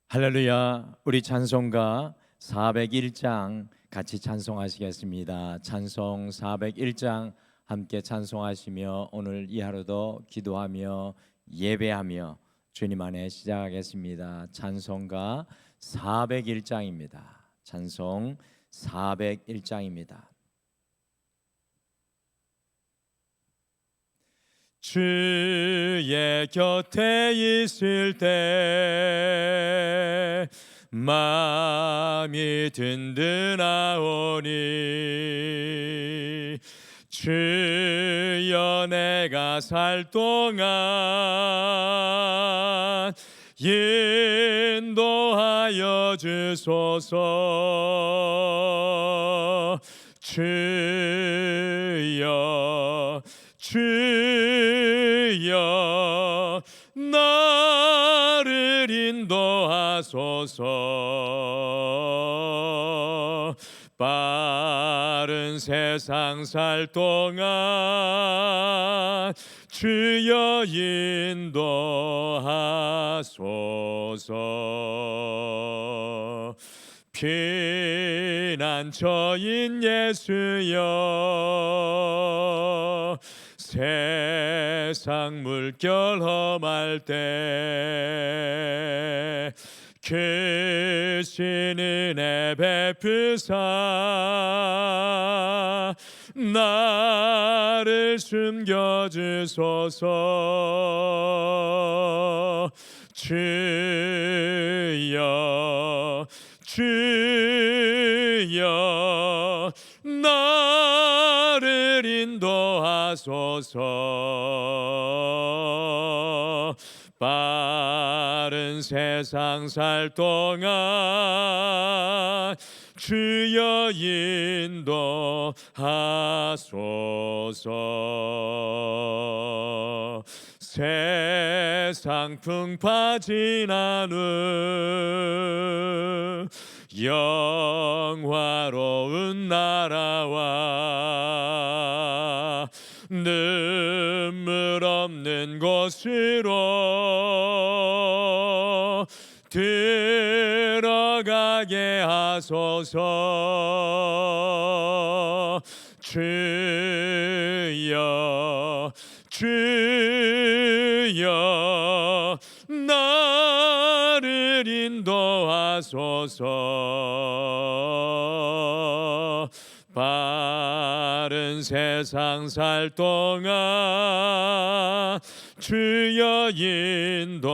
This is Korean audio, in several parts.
할렐루야. 우리 찬송가 401장 같이 찬송하시겠습니다. 찬송 401장 함께 찬송하시며 오늘 이 하루도 기도하며 예배하며 주님 안에 시작하겠습니다. 찬송가 401장입니다. 찬송 401장입니다. 주의 곁에 있을 때 마음이 든든하오니 주여 내가 살 동안 인도하여 주소서. 주여 주여 나를 인도하소서. 빠른 세상 살 동안 주여 인도하소서. 피난처인 예수여 세상 물결 험할 때 크신 은혜 베푸사 나를 숨겨주소서. 주여 주여 나를 인도하소서. 빠른 세상 살 동안 주여 인도하소서. 세상 풍파 지난 후 영화로운 나라와 눈물 없는 곳으로 들어가게 하소서. 주여 주여 나를 인도하소서. 빠른 세상 살 동안 주여 인도하소서.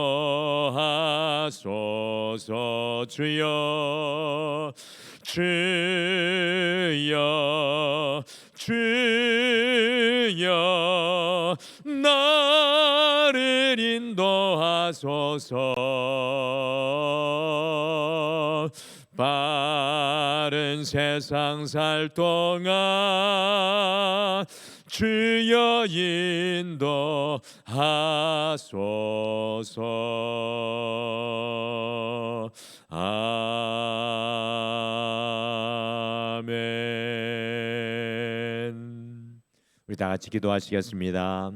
주여 주여 주여 나를 인도하소서. 빠른 세상 살 동안 주여 인도하소서. 아멘. 우리 다 같이 기도하시겠습니다.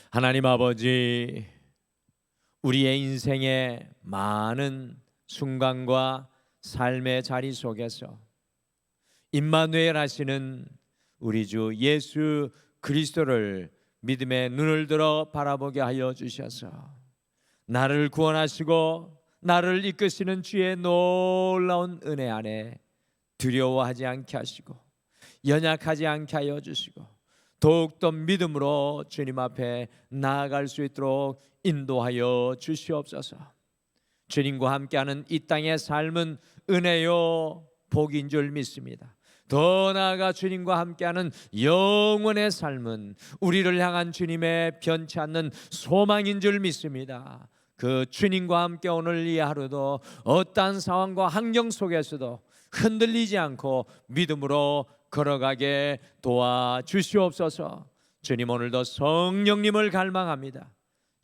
하나님 아버지, 우리의 인생의 많은 순간과 삶의 자리 속에서 임마누엘 하시는 우리 주 예수 그리스도를 믿음의 눈을 들어 바라보게 하여 주셔서 나를 구원하시고 나를 이끄시는 주의 놀라운 은혜 안에 두려워하지 않게 하시고 연약하지 않게 하여 주시고 더욱더 믿음으로 주님 앞에 나아갈 수 있도록 인도하여 주시옵소서. 주님과 함께하는 이 땅의 삶은 은혜요 복인 줄 믿습니다. 더 나아가 주님과 함께하는 영원의 삶은 우리를 향한 주님의 변치 않는 소망인 줄 믿습니다. 그 주님과 함께 오늘 이 하루도 어떠한 상황과 환경 속에서도 흔들리지 않고 믿음으로 걸어가게 도와주시옵소서. 주님, 오늘도 성령님을 갈망합니다.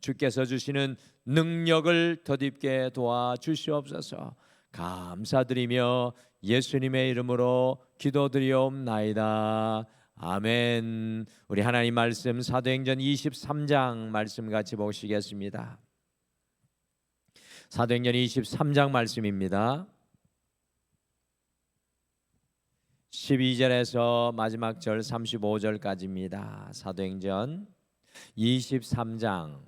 주께서 주시는 능력을 덧입게 도와주시옵소서. 감사드리며 예수님의 이름으로 기도드리옵나이다. 아멘. 우리 하나님 말씀 사도행전 23장 말씀 같이 보시겠습니다. 사도행전 23장 말씀입니다. 12절에서 마지막 절 35절까지입니다. 사도행전 23장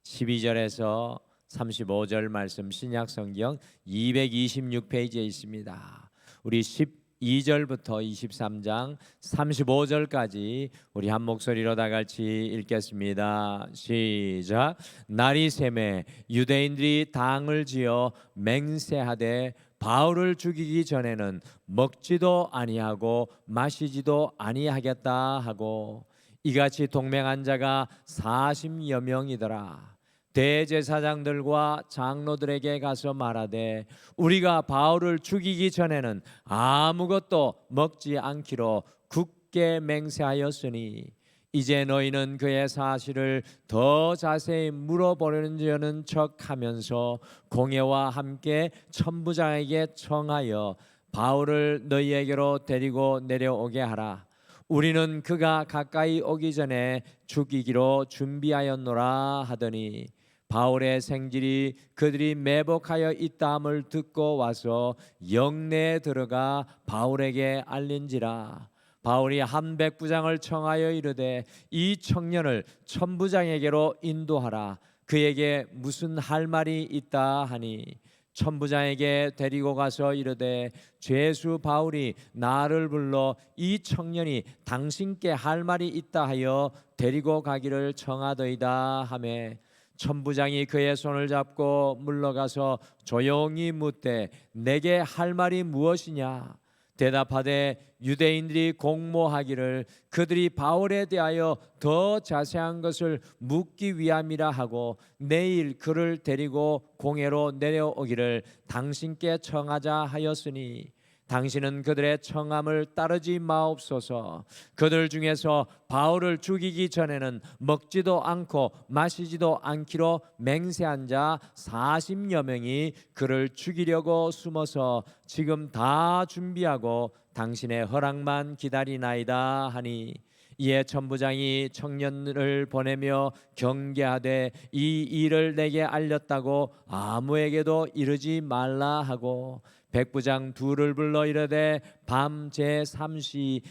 12절에서 35절 말씀, 신약성경 226페이지에 있습니다. 우리 12절부터 23장 35절까지 우리 한 목소리로 다 같이 읽겠습니다. 시작. 날이 새매 유대인들이 당을 지어 맹세하되 바울을 죽이기 전에는 먹지도 아니하고 마시지도 아니하겠다 하고, 이같이 동맹한 자가 40여 명이더라. 대제사장들과 장로들에게 가서 말하되 우리가 바울을 죽이기 전에는 아무것도 먹지 않기로 굳게 맹세하였으니 이제 너희는 그의 사실을 더 자세히 물어보려는 척하면서 공회와 함께 천부장에게 청하여 바울을 너희에게로 데리고 내려오게 하라. 우리는 그가 가까이 오기 전에 죽이기로 준비하였노라 하더니, 바울의 생질이 그들이 매복하여 있다함을 듣고 와서 영내에 들어가 바울에게 알린지라. 바울이 한 백부장을 청하여 이르되 이 청년을 천부장에게로 인도하라. 그에게 무슨 할 말이 있다 하니, 천부장에게 데리고 가서 이르되 죄수 바울이 나를 불러 이 청년이 당신께 할 말이 있다 하여 데리고 가기를 청하더이다 하매, 천부장이 그의 손을 잡고 물러가서 조용히 묻되 내게 할 말이 무엇이냐. 대답하되 유대인들이 공모하기를 그들이 바울에 대하여 더 자세한 것을 묻기 위함이라 하고 내일 그를 데리고 공회로 내려오기를 당신께 청하자 하였으니, 당신은 그들의 청함을 따르지 마옵소서. 그들 중에서 바울을 죽이기 전에는 먹지도 않고 마시지도 않기로 맹세한 자 40여 명이 그를 죽이려고 숨어서 지금 다 준비하고 당신의 허락만 기다리나이다 하니, 이에 천부장이 청년을 보내며 경계하되 이 일을 내게 알렸다고 아무에게도 이르지 말라 하고, 백부장 둘을 불러 이르되 밤 제3시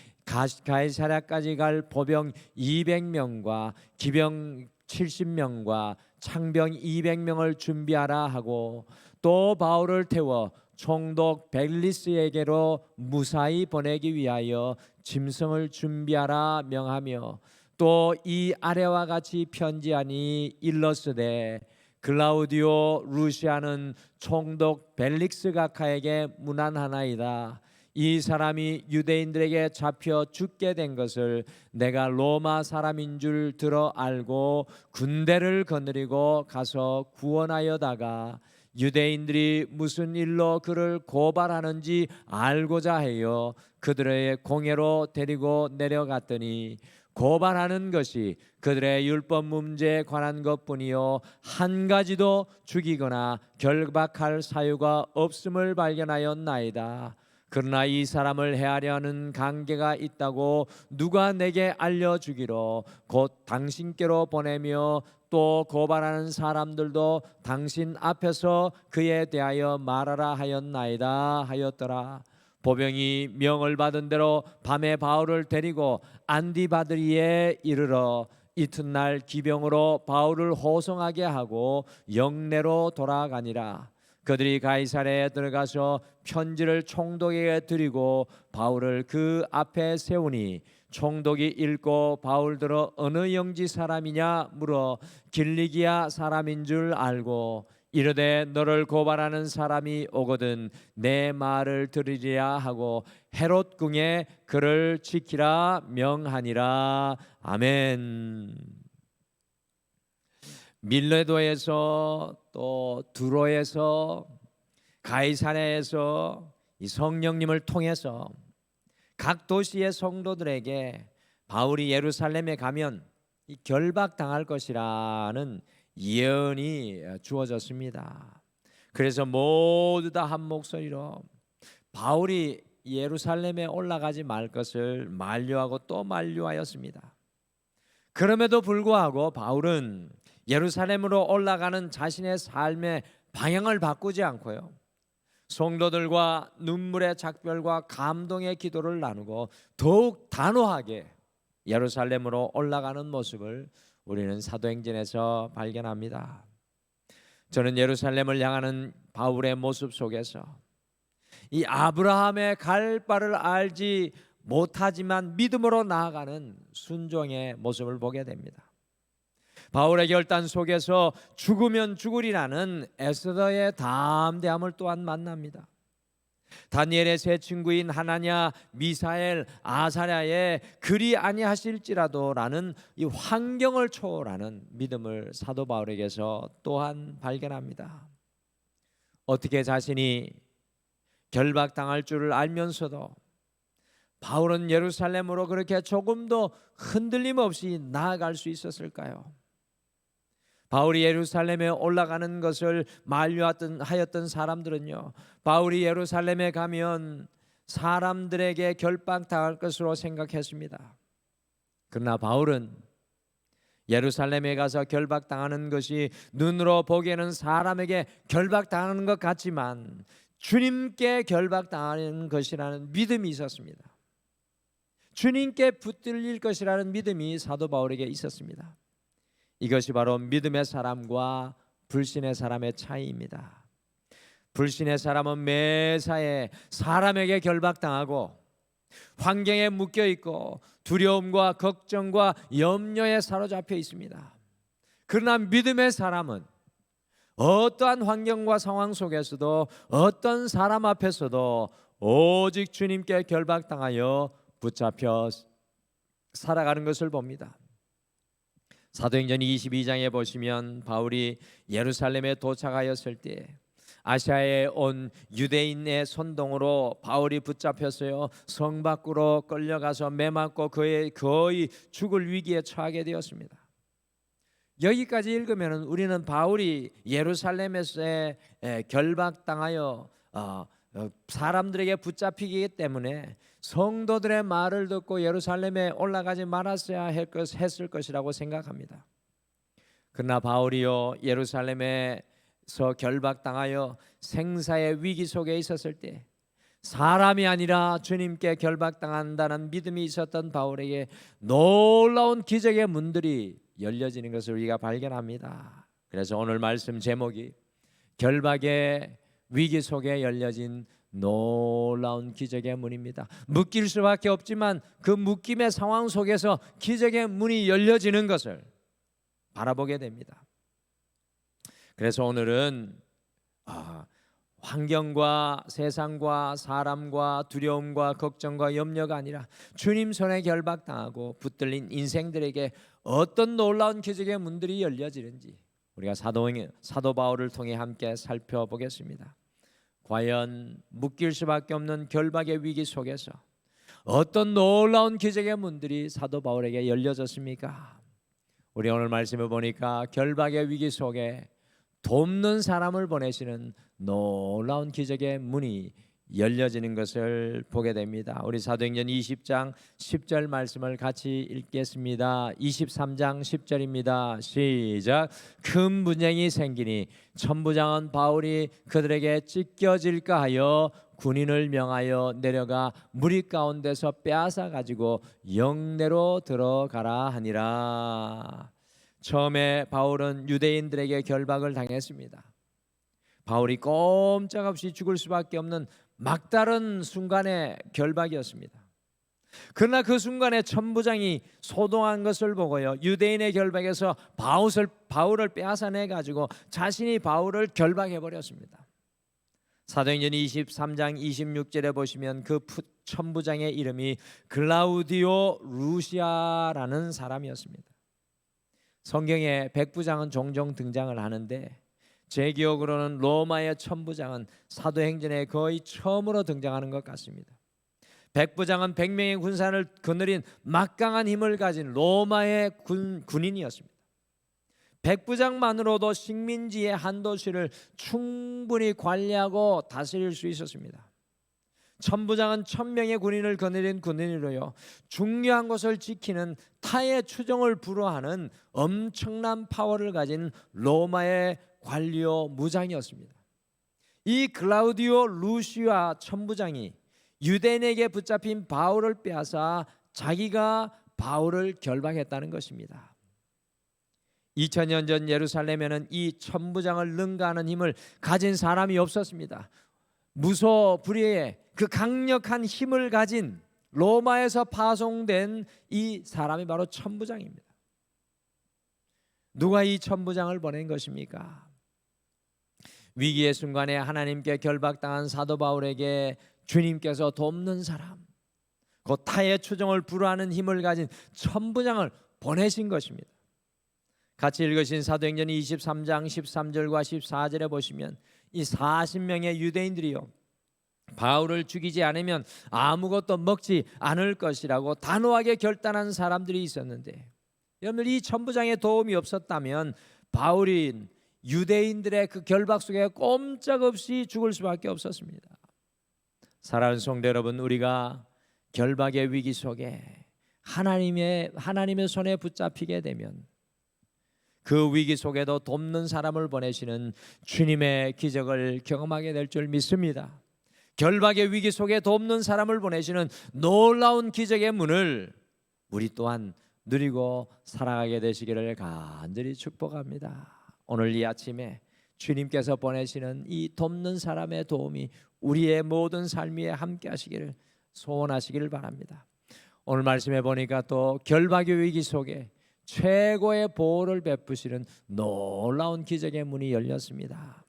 가이사랴까지 갈 보병 200명과 기병 70명과 창병 200명을 준비하라 하고, 또 바울을 태워 총독 벨리스에게로 무사히 보내기 위하여 짐승을 준비하라 명하며, 또 이 아래와 같이 편지하니 일러스되 글라우디오 루시아는 총독 벨릭스 가카에게 문안하나이다. 이 사람이 유대인들에게 잡혀 죽게 된 것을 내가 로마 사람인 줄 들어 알고 군대를 거느리고 가서 구원하여다가 유대인들이 무슨 일로 그를 고발하는지 알고자 하여 그들의 공회로 데리고 내려갔더니, 고발하는 것이 그들의 율법 문제에 관한 것뿐이요 한 가지도 죽이거나 결박할 사유가 없음을 발견하였나이다. 그러나 이 사람을 해하려는 관계가 있다고 누가 내게 알려주기로 곧 당신께로 보내며, 또 고발하는 사람들도 당신 앞에서 그에 대하여 말하라 하였나이다 하였더라. 보병이 명을 받은 대로 밤에 바울을 데리고 안디바드리에 이르러 이튿날 기병으로 바울을 호송하게 하고 영내로 돌아가니라. 그들이 가이사랴에 들어가서 편지를 총독에게 드리고 바울을 그 앞에 세우니, 총독이 읽고 바울들어 어느 영지 사람이냐 물어 길리기아 사람인 줄 알고 이르되 너를 고발하는 사람이 오거든 내 말을 들으리라 하고 헤롯 궁에 그를 지키라 명하니라. 아멘. 밀레도에서 또 두로에서 가이사랴에서 이 성령님을 통해서 각 도시의 성도들에게 바울이 예루살렘에 가면 결박당할 것이라는 예언이 주어졌습니다. 그래서 모두 다 한 목소리로 바울이 예루살렘에 올라가지 말 것을 만류하고 또 만류하였습니다. 그럼에도 불구하고 바울은 예루살렘으로 올라가는 자신의 삶의 방향을 바꾸지 않고요, 성도들과 눈물의 작별과 감동의 기도를 나누고 더욱 단호하게 예루살렘으로 올라가는 모습을 우리는 사도행전에서 발견합니다. 저는 예루살렘을 향하는 바울의 모습 속에서 이 아브라함의 갈 바를 알지 못하지만 믿음으로 나아가는 순종의 모습을 보게 됩니다. 바울의 결단 속에서 죽으면 죽으리라는 에스더의 담대함을 또한 만납니다. 다니엘의 세 친구인 하나냐, 미사엘, 아사랴의 그리 아니하실지라도라는 이 환경을 초월하는 믿음을 사도 바울에게서 또한 발견합니다. 어떻게 자신이 결박당할 줄을 알면서도 바울은 예루살렘으로 그렇게 조금도 흔들림 없이 나아갈 수 있었을까요? 바울이 예루살렘에 올라가는 것을 만류하였던 사람들은요, 바울이 예루살렘에 가면 사람들에게 결박당할 것으로 생각했습니다. 그러나 바울은 예루살렘에 가서 결박당하는 것이 눈으로 보기에는 사람에게 결박당하는 것 같지만 주님께 결박당하는 것이라는 믿음이 있었습니다. 주님께 붙들릴 것이라는 믿음이 사도 바울에게 있었습니다. 이것이 바로 믿음의 사람과 불신의 사람의 차이입니다. 불신의 사람은 매사에 사람에게 결박당하고 환경에 묶여 있고 두려움과 걱정과 염려에 사로잡혀 있습니다. 그러나 믿음의 사람은 어떠한 환경과 상황 속에서도 어떤 사람 앞에서도 오직 주님께 결박당하여 붙잡혀 살아가는 것을 봅니다. 사도행전 22장에 보시면 바울이 예루살렘에 도착하였을 때 아시아에 온 유대인의 선동으로 바울이 붙잡혔어요. 성 밖으로 끌려가서 매맞고 거의 죽을 위기에 처하게 되었습니다. 여기까지 읽으면 우리는 바울이 예루살렘에서 결박당하여 사람들에게 붙잡히기 때문에 성도들의 말을 듣고 예루살렘에 올라가지 말았어야 했을 것이라고 생각합니다. 그러나 바울이요, 예루살렘에서 결박당하여 생사의 위기 속에 있었을 때 사람이 아니라 주님께 결박당한다는 믿음이 있었던 바울에게 놀라운 기적의 문들이 열려지는 것을 우리가 발견합니다. 그래서 오늘 말씀 제목이 결박의 위기 속에 열려진 놀라운 기적의 문입니다. 묶일 수밖에 없지만 그 묶임의 상황 속에서 기적의 문이 열려지는 것을 바라보게 됩니다. 그래서 오늘은 환경과 세상과 사람과 두려움과 걱정과 염려가 아니라 주님 손에 결박당하고 붙들린 인생들에게 어떤 놀라운 기적의 문들이 열려지는지 우리가 사도 바울을 통해 함께 살펴보겠습니다. 과연 묶일 수밖에 없는 결박의 위기 속에서 어떤 놀라운 기적의 문들이 사도 바울에게 열려졌습니까? 우리 오늘 말씀을 보니까 결박의 위기 속에 돕는 사람을 보내시는 놀라운 기적의 문이 열려지는 것을 보게 됩니다. 우리 사도행전 20장 10절 말씀을 같이 읽겠습니다. 23장 10절입니다. 시작. 큰 분쟁이 생기니 천부장은 바울이 그들에게 찢겨질까 하여 군인을 명하여 내려가 무리 가운데서 빼앗아 가지고 영내로 들어가라 하니라. 처음에 바울은 유대인들에게 결박을 당했습니다. 바울이 꼼짝없이 죽을 수밖에 없는 막다른 순간의 결박이었습니다. 그러나 그 순간에 천부장이 소동한 것을 보고요, 유대인의 결박에서 바울을 빼앗아내 가지고 자신이 바울을 결박해 버렸습니다. 사도행전 23장 26절에 보시면 그 천부장의 이름이 글라우디오 루시아라는 사람이었습니다. 성경에 백부장은 종종 등장을 하는데 제 기억으로는 로마의 천부장은 사도행전에 거의 처음으로 등장하는 것 같습니다. 백부장은 100명의 군사를 거느린 막강한 힘을 가진 로마의 군인이었습니다. 백부장만으로도 식민지의 한 도시를 충분히 관리하고 다스릴 수 있었습니다. 천부장은 1000명의 군인을 거느린 군인으로요, 중요한 것을 지키는 타의 추종을 불허하는 엄청난 파워를 가진 로마의 관리오 무장이었습니다. 이 클라우디오 루시아 천부장이 유대인에게 붙잡힌 바울을 빼앗아 자기가 바울을 결박했다는 것입니다. 2000년 전 예루살렘에는 이 천부장을 능가하는 힘을 가진 사람이 없었습니다. 무소불위의 그 강력한 힘을 가진 로마에서 파송된 이 사람이 바로 천부장입니다. 누가 이 천부장을 보낸 것입니까? 위기의 순간에 하나님께 결박당한 사도 바울에게 주님께서 돕는 사람, 곧 타의 추종을 불허하는 힘을 가진 천부장을 보내신 것입니다. 같이 읽으신 사도행전 23장 13절과 14절에 보시면 이 40명의 유대인들이요, 바울을 죽이지 않으면 아무것도 먹지 않을 것이라고 단호하게 결단한 사람들이 있었는데, 여러분들 이 천부장의 도움이 없었다면 바울이 유대인들의 그 결박 속에 꼼짝없이 죽을 수밖에 없었습니다. 사랑하는 성도 여러분, 우리가 결박의 위기 속에 하나님의 손에 붙잡히게 되면 그 위기 속에도 돕는 사람을 보내시는 주님의 기적을 경험하게 될 줄 믿습니다. 결박의 위기 속에 돕는 사람을 보내시는 놀라운 기적의 문을 우리 또한 누리고 살아가게 되시기를 간절히 축복합니다. 오늘 이 아침에 주님께서 보내시는 이 돕는 사람의 도움이 우리의 모든 삶 위에 함께 하시기를 소원하시기를 바랍니다. 오늘 말씀해 보니까 또 결박의 위기 속에 최고의 보호를 베푸시는 놀라운 기적의 문이 열렸습니다.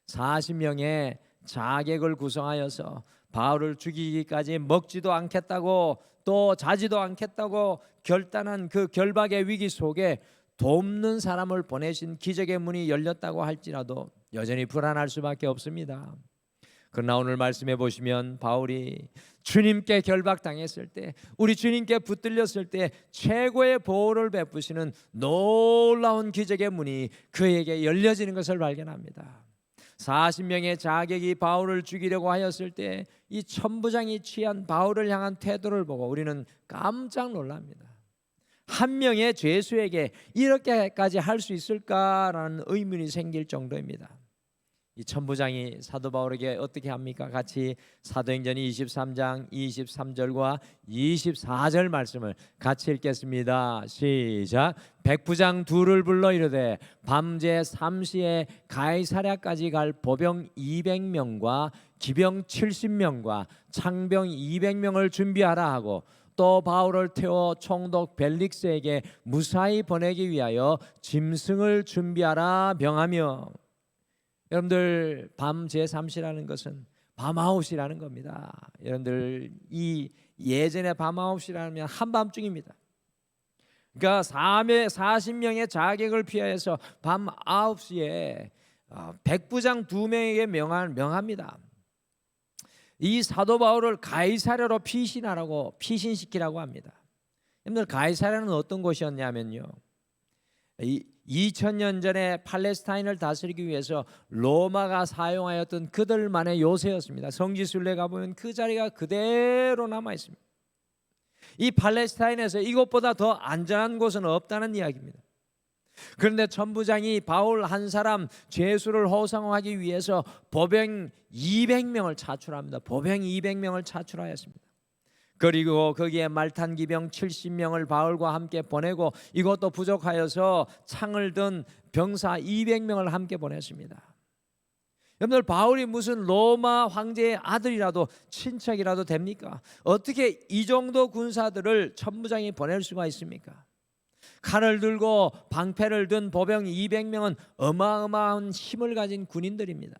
40명의 자객을 구성하여서 바울을 죽이기까지 먹지도 않겠다고 또 자지도 않겠다고 결단한 그 결박의 위기 속에 돕는 사람을 보내신 기적의 문이 열렸다고 할지라도 여전히 불안할 수밖에 없습니다. 그러나 오늘 말씀해 보시면 바울이 주님께 결박당했을 때, 우리 주님께 붙들렸을 때 최고의 보호를 베푸시는 놀라운 기적의 문이 그에게 열려지는 것을 발견합니다. 40명의 자객이 바울을 죽이려고 하였을 때 이 천부장이 취한 바울을 향한 태도를 보고 우리는 깜짝 놀랍니다. 한 명의 죄수에게 이렇게까지 할 수 있을까라는 의문이 생길 정도입니다. 이 천부장이 사도 바울에게 어떻게 합니까? 같이 사도행전 23장 23절과 24절 말씀을 같이 읽겠습니다. 시작. 백부장 둘을 불러 이르되 밤새 3시에 가이사랴까지 갈 보병 200명과 기병 70명과 창병 200명을 준비하라 하고 또 바울을 태워 총독 벨릭스에게 무사히 보내기 위하여 짐승을 준비하라 명하며. 여러분들 밤 제3시라는 것은 밤 9시라는 겁니다. 여러분들 이 예전에 밤 9시라면 한밤중입니다. 그러니까 40명의 자객을 피하여서 밤 9시에 백부장 2명에게 명합니다. 이 사도 바울을 가이사랴로 피신시키라고 합니다. 여러분들 가이사랴는 어떤 곳이었냐면요, 2000년 전에 팔레스타인을 다스리기 위해서 로마가 사용하였던 그들만의 요새였습니다. 성지순례 가보면 그 자리가 그대로 남아 있습니다. 이 팔레스타인에서 이곳보다 더 안전한 곳은 없다는 이야기입니다. 그런데 천부장이 바울 한 사람 죄수를 호송하기 위해서 보병 200명을 차출합니다. 보병 200명을 차출하였습니다. 그리고 거기에 말탄 기병 70명을 바울과 함께 보내고 이것도 부족하여서 창을 든 병사 200명을 함께 보냈습니다. 여러분들 바울이 무슨 로마 황제의 아들이라도 친척이라도 됩니까? 어떻게 이 정도 군사들을 천부장이 보낼 수가 있습니까? 칼을 들고 방패를 든 보병 200명은 어마어마한 힘을 가진 군인들입니다.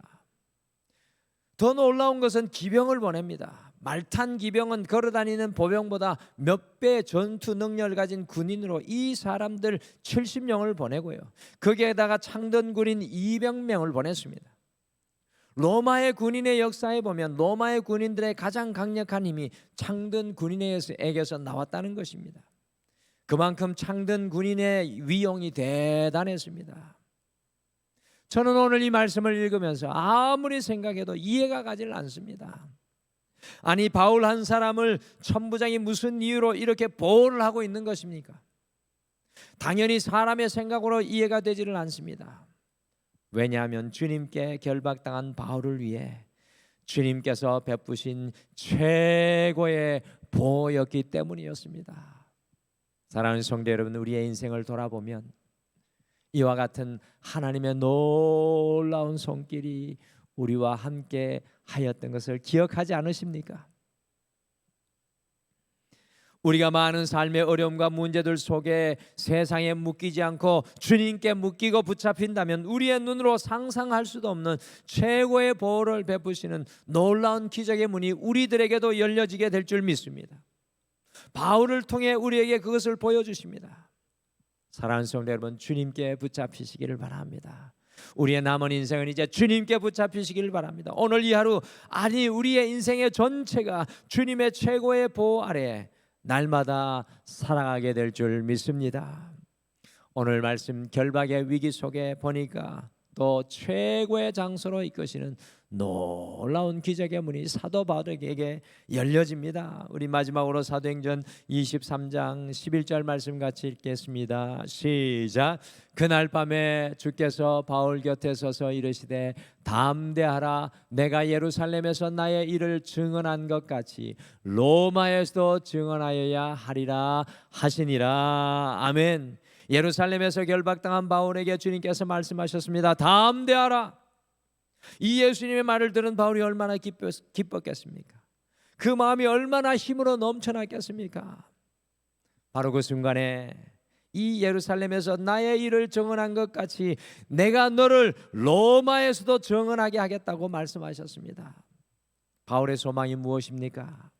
더 놀라운 것은 기병을 보냅니다. 말탄 기병은 걸어다니는 보병보다 몇 배 전투 능력을 가진 군인으로 이 사람들 70명을 보내고요, 거기에다가 창든 군인 200명을 보냈습니다. 로마의 군인의 역사에 보면 로마의 군인들의 가장 강력한 힘이 창든 군인에게서 나왔다는 것입니다. 그만큼 창든 군인의 위용이 대단했습니다. 저는 오늘 이 말씀을 읽으면서 아무리 생각해도 이해가 가질 않습니다. 아니, 바울 한 사람을 천부장이 무슨 이유로 이렇게 보호를 하고 있는 것입니까? 당연히 사람의 생각으로 이해가 되지를 않습니다. 왜냐하면 주님께 결박당한 바울을 위해 주님께서 베푸신 최고의 보호였기 때문이었습니다. 사랑하는 성도 여러분, 우리의 인생을 돌아보면 이와 같은 하나님의 놀라운 손길이 우리와 함께 하였던 것을 기억하지 않으십니까? 우리가 많은 삶의 어려움과 문제들 속에 세상에 묶이지 않고 주님께 묶이고 붙잡힌다면 우리의 눈으로 상상할 수도 없는 최고의 보호를 베푸시는 놀라운 기적의 문이 우리들에게도 열려지게 될 줄 믿습니다. 바울을 통해 우리에게 그것을 보여주십니다. 사랑하는 성도 여러분, 주님께 붙잡히시기를 바랍니다. 우리의 남은 인생은 이제 주님께 붙잡히시기를 바랍니다. 오늘 이 하루, 아니 우리의 인생의 전체가 주님의 최고의 보호 아래 날마다 살아가게 될 줄 믿습니다. 오늘 말씀 결박의 위기 속에 보니까 또 최고의 장소로 이끄시는 놀라운 기적의 문이 사도 바울에게 열려집니다. 우리 마지막으로 사도행전 23장 11절 말씀 같이 읽겠습니다. 시작. 그날 밤에 주께서 바울 곁에 서서 이르시되 담대하라, 내가 예루살렘에서 나의 일을 증언한 것 같이 로마에서도 증언하여야 하리라 하시니라. 아멘. 예루살렘에서 결박당한 바울에게 주님께서 말씀하셨습니다. 담대하라. 이 예수님의 말을 들은 바울이 얼마나 기뻤겠습니까? 그 마음이 얼마나 힘으로 넘쳐났겠습니까? 바로 그 순간에 이 예루살렘에서 나의 일을 증언한 것 같이 내가 너를 로마에서도 증언하게 하겠다고 말씀하셨습니다. 바울의 소망이 무엇입니까?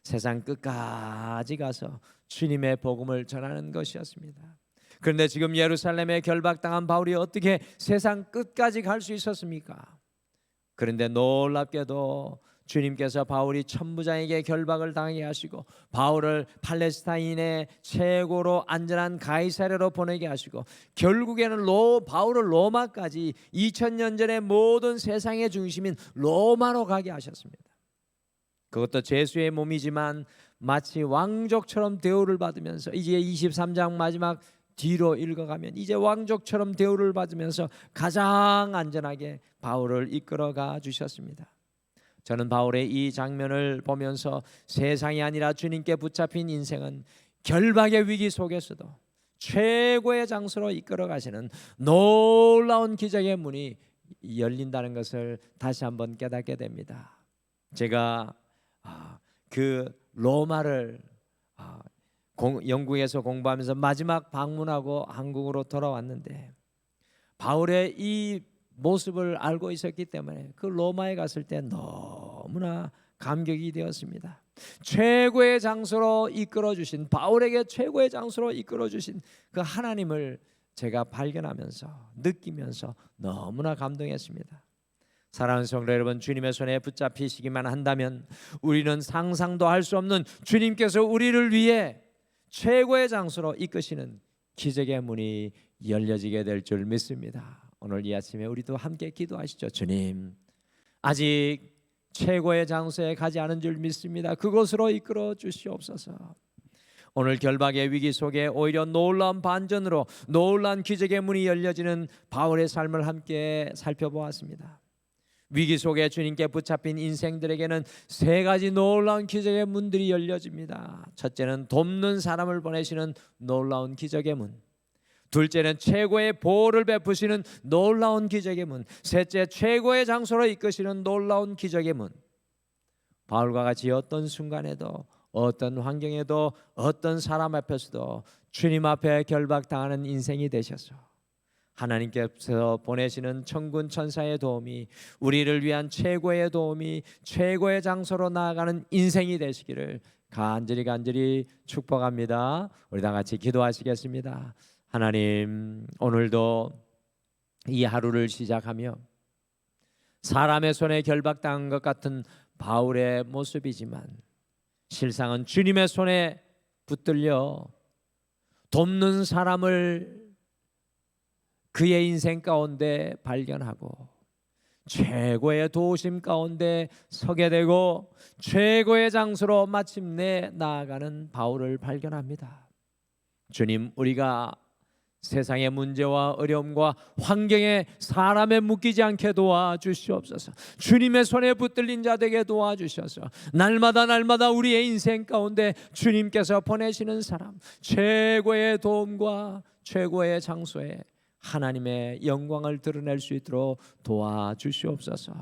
세상 끝까지 가서 주님의 복음을 전하는 것이었습니다. 그런데 지금 예루살렘에 결박당한 바울이 어떻게 세상 끝까지 갈 수 있었습니까? 그런데 놀랍게도 주님께서 바울이 천부장에게 결박을 당하게 하시고 바울을 팔레스타인의 최고로 안전한 가이사랴로 보내게 하시고 결국에는 바울을 로마까지 2000년 전의 모든 세상의 중심인 로마로 가게 하셨습니다. 그것도 죄수의 몸이지만 마치 왕족처럼 대우를 받으면서 이제 23장 마지막 뒤로 읽어가면 이제 왕족처럼 대우를 받으면서 가장 안전하게 바울을 이끌어가 주셨습니다. 저는 바울의 이 장면을 보면서 세상이 아니라 주님께 붙잡힌 인생은 결박의 위기 속에서도 최고의 장소로 이끌어 가시는 놀라운 기적의 문이 열린다는 것을 다시 한번 깨닫게 됩니다. 제가 그 로마를 영국에서 공부하면서 마지막 방문하고 한국으로 돌아왔는데 바울의 이 모습을 알고 있었기 때문에 그 로마에 갔을 때 너무나 감격이 되었습니다. 최고의 장소로 이끌어 주신, 바울에게 최고의 장소로 이끌어 주신 그 하나님을 제가 발견하면서 느끼면서 너무나 감동했습니다. 사랑하는 성도 여러분, 주님의 손에 붙잡히시기만 한다면 우리는 상상도 할 수 없는 주님께서 우리를 위해 최고의 장소로 이끄시는 기적의 문이 열려지게 될 줄 믿습니다. 오늘 이 아침에 우리도 함께 기도하시죠. 주님, 아직 최고의 장소에 가지 않은 줄 믿습니다. 그곳으로 이끌어 주시옵소서. 오늘 결박의 위기 속에 오히려 놀라운 반전으로 놀라운 기적의 문이 열려지는 바울의 삶을 함께 살펴보았습니다. 위기 속에 주님께 붙잡힌 인생들에게는 세 가지 놀라운 기적의 문들이 열려집니다. 첫째는 돕는 사람을 보내시는 놀라운 기적의 문, 둘째는 최고의 보호를 베푸시는 놀라운 기적의 문, 셋째 최고의 장소로 이끄시는 놀라운 기적의 문. 바울과 같이 어떤 순간에도 어떤 환경에도 어떤 사람 앞에서도 주님 앞에 결박당하는 인생이 되셔서 하나님께서 보내시는 천군 천사의 도움이 우리를 위한 최고의 도움이 최고의 장소로 나아가는 인생이 되시기를 간절히 축복합니다. 우리 다 같이 기도하시겠습니다. 하나님, 오늘도 이 하루를 시작하며 사람의 손에 결박당한 것 같은 바울의 모습이지만 실상은 주님의 손에 붙들려 돕는 사람을 그의 인생 가운데 발견하고 최고의 도우심 가운데 서게 되고 최고의 장소로 마침내 나아가는 바울을 발견합니다. 주님, 우리가 세상의 문제와 어려움과 환경에 사람에 묶이지 않게 도와주시옵소서. 주님의 손에 붙들린 자 되게 도와주셔서 날마다 우리의 인생 가운데 주님께서 보내시는 사람, 최고의 도움과 최고의 장소에 하나님의 영광을 드러낼 수 있도록 도와주시옵소서.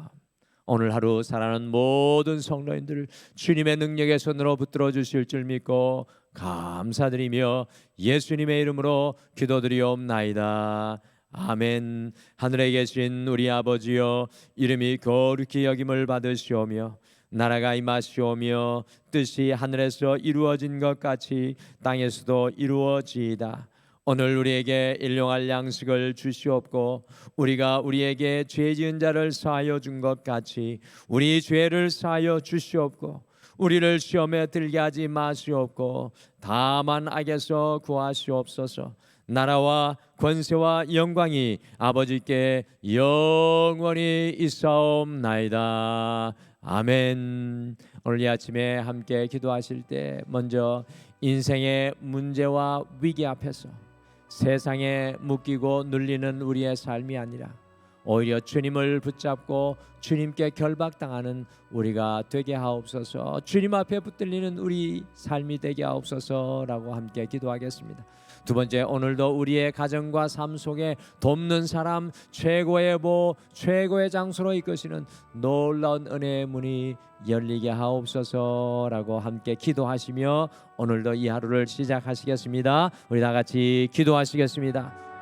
오늘 하루 살아가는 모든 성도님들 주님의 능력의 손으로 붙들어 주실 줄 믿고 감사드리며 예수님의 이름으로 기도드리옵나이다. 아멘. 하늘에 계신 우리 아버지여, 이름이 거룩히 여김을 받으시오며 나라가 임하시오며 뜻이 하늘에서 이루어진 것 같이 땅에서도 이루어지이다. 오늘 우리에게 일용할 양식을 주시옵고 우리가 우리에게 죄 지은 자를 사하여 준 것 같이 우리 죄를 사하여 주시옵고 우리를 시험에 들게 하지 마시옵고 다만 악에서 구하시옵소서. 나라와 권세와 영광이 아버지께 영원히 있사옵나이다. 아멘. 오늘 이 아침에 함께 기도하실 때 먼저 인생의 문제와 위기 앞에서 세상에 묶이고 눌리는 우리의 삶이 아니라 오히려 주님을 붙잡고 주님께 결박당하는 우리가 되게 하옵소서. 주님 앞에 붙들리는 우리 삶이 되게 하옵소서라고 함께 기도하겠습니다. 두 번째, 오늘도 우리의 가정과 삶 속에 돕는 사람, 최고의 보, 최고의 장소로 이끄시는 놀라운 은혜의 문이 열리게 하옵소서라고 함께 기도하시며 오늘도 이 하루를 시작하시겠습니다. 우리 다 같이 기도하시겠습니다.